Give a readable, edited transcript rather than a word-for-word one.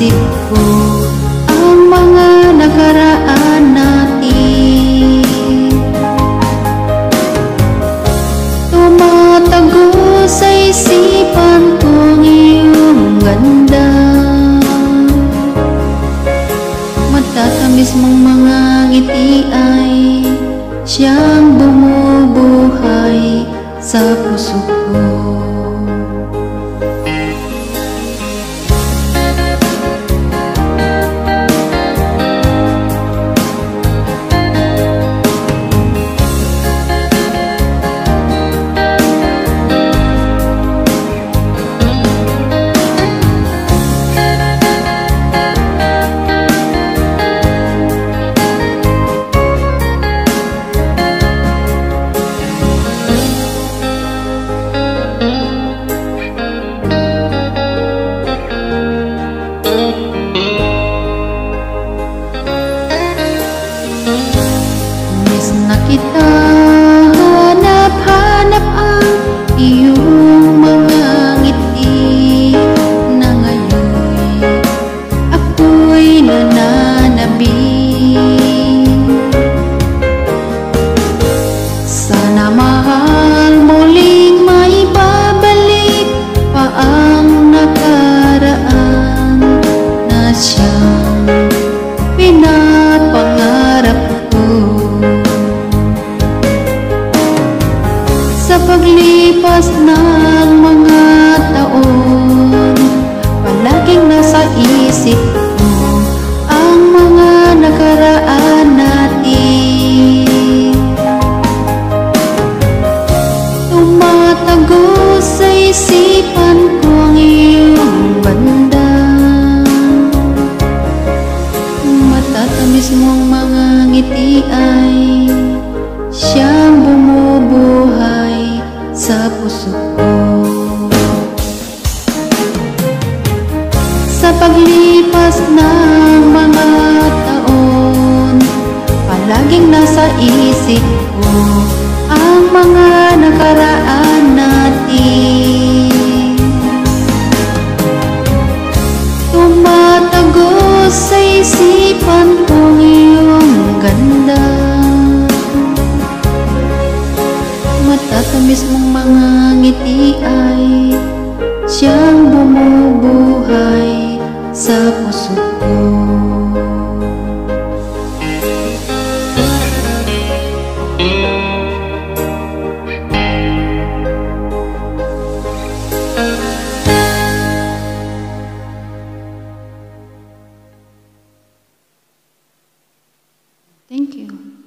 isip ko ang mga nakaraan natin. Tumatago sa isipan kong iyong ganda, matatamis mong mga ngiti ay siyang bumubuhay sa puso ko. Kita hanap-hanap ang iyong mga ngiti na ngayon ako'y nananabing. Sana mahal muling maibabalik pa ang nakaraan na siyang pinapangarap ko. Sa paglipas ng mga taon, palaging nasa isip ko ang mga nakaraan natin. Tumatago sa isipan ko ang iyong banda, matatamis mong mga ngiti ay siyang bumubuhay sa puso ko. Sa paglipas ng mga taon, palaging nasa isip ko ang mga nakaraan natin. Tumatago sa isipan kong iyong ganda, matatamis mong mga ngiti ay siyang bumubuhay sa puso ko. Thank you.